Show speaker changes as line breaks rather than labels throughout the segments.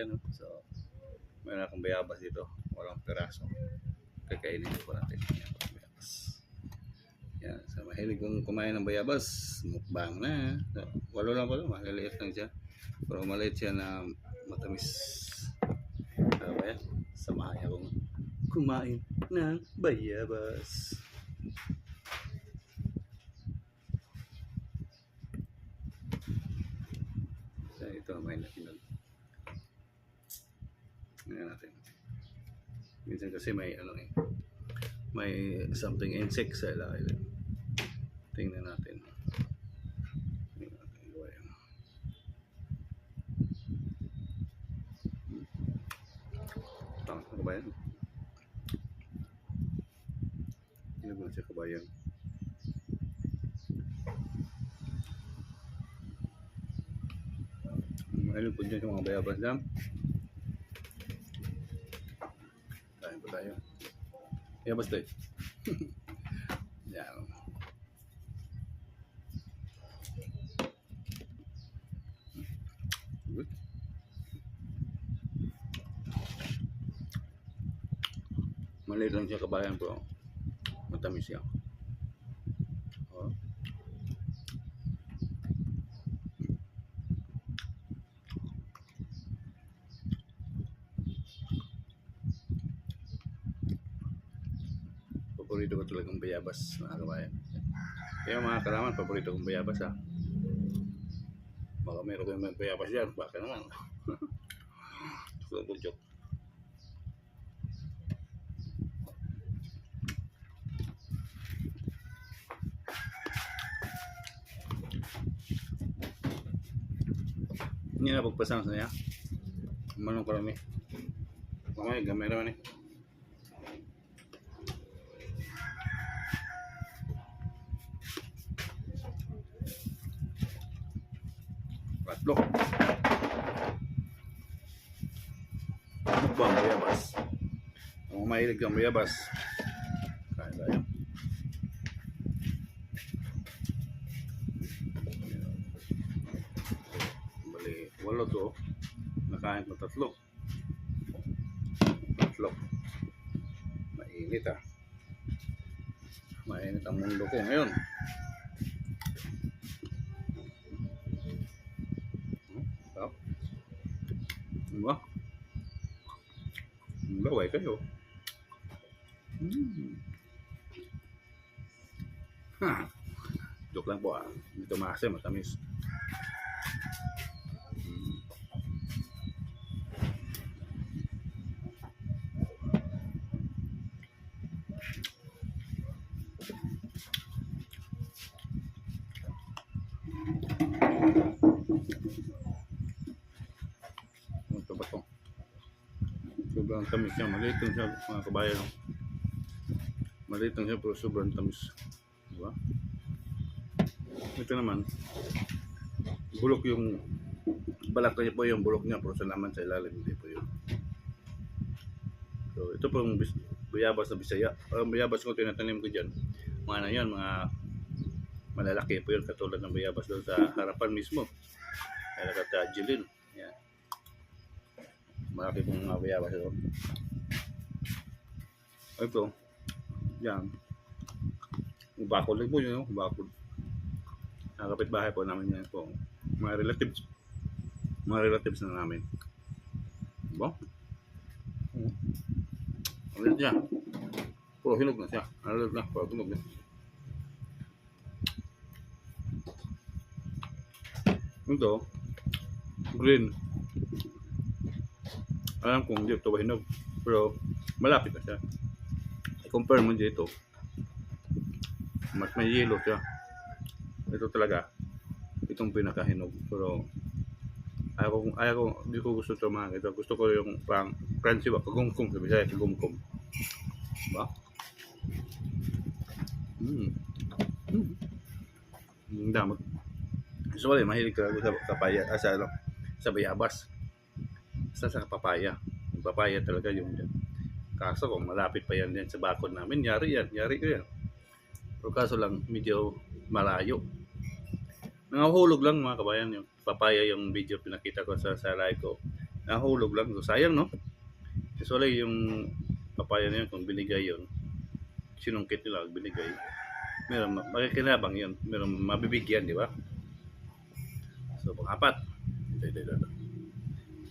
Ayan, oh. So, mayroon akong bayabas dito. Walang peraso. Kakainin po natin. Ayan, bayabas. Yan. So, mahilig kong kumain ng bayabas. Mukbang na. So, walo lang pala. Maliliit lang siya. Pero maliit siya na matamis. Ano ba yan? Samahan akong kumain ng bayabas. So, ito may natinag. Ngayon natin. Minsan kasi may ano eh. May something insect sa ilalim. Tingnan natin. Tingnan natin gawa yan. Ano ba yan? Ano ba siya kabayan? Mahilig po dyan yung mga bayabas dyan. Kain po tayo. Bayabas tayo. Yan. Good. Maliit lang siya kabayan bro. Matamis siya. Oh. Paborito ko talagang bayabas mga kabayan. Kaya mga kalaman, paborito kong bayabas ha. Baka meron kayong bayabas dyan, baka naman. Joke. Ini na pagpasang sa niya. Manong karami. Okay, gamay naman eh. Patlo. Mukbang bayabas. Kung mahilig kang bayabas, kain tayo. Bali, walo to. Nakain ko tatlo. Mainit ah. Mainit ang mundo ko ngayon. Sarap. Diba? Laway kayo. Ha. Joke lang po ah. Dito maasim, matamis. Ito ba ito? Sobrang tamis niya. Maliit lang siya mga kabayan. Maliit lang siya pero sobrang tamis. Diba? Ito naman, bulok yung balat niya po yung bulok niya pero sa laman sa ilalim hindi po yun. So ito po yung bayabas na Bisaya. Ang bayabas ko tinatanim ko dyan. Mga na yun, mga malalaki po yun katulad ng bayabas doon sa harapan mismo. Kaya nakatadjilin. Yan. Malaki pong mga bayabas doon. Ito. Yan. Bakod lang po yun. Bakod. Nakapit bahay po namin yan po. Mga relatives. Mga relatives na namin. Diba? Ulit siya. Puro hinog na siya. Ulit na. Puro hinog na. Ito. Green. Alam kong hindi ito ba hinog. Pero malapit na siya. I-compare mo dito. Mas may yellow siya. Ito talaga. Itong pinakahinog. Pero ayaw ko, hindi ko gusto ito mga ito. Gusto ko yung pang crunchy ba? Kagumkum. Sabi siya, kagumkum. Diba? Ang damot. Usually, mahilig talaga sa papaya. Sa bayabas. Sa papaya. Yung papaya talaga yung dyan. Kaso kung malapit pa yan din sa bakod namin, yari ko yan. Pero kaso lang, medyo malayo. Nangahulog lang mga kabayan, yung papaya yung video pinakita ko sa live ko. Nahulog lang. So, sayang, no? Usually, yung papaya na yun, kung binigay yun, sinungkit nila, binigay, meron makikinabang yun. Meron mabibigyan, di ba? So, pang-apat. Ito.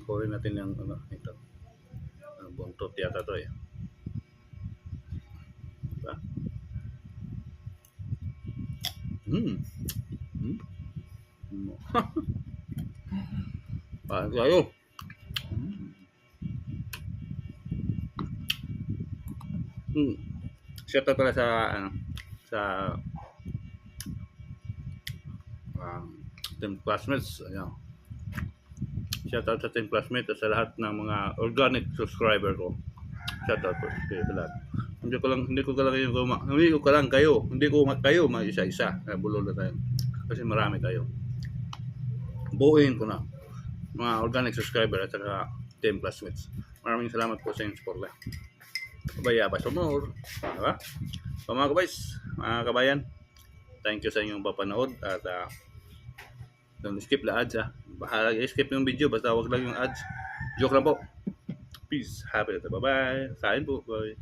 Kurin natin yung, ano, ito. Buntot yata to eh. Diba? Paano tayo? Shout out pala sa ano sa team classmates. Ano, shout out sa team classmates at sa lahat ng mga organic subscriber ko. Shout out po kayo sa lahat. Hindi ko lang kayo mag-isa-isa. Bulol na tayo. Kasi marami tayo. Buuin ko na mga organic subscriber at saka team classmates. Maraming salamat po sa inyong support. Bayabas more. Diba? So mga kabays, mga kabayan, thank you sa inyong papanood at don't skip the ads ha. Bahala skip yung video basta wag lang yung ads. Joke lang po. Peace. Happy. Bye bye. Kain po. Bye.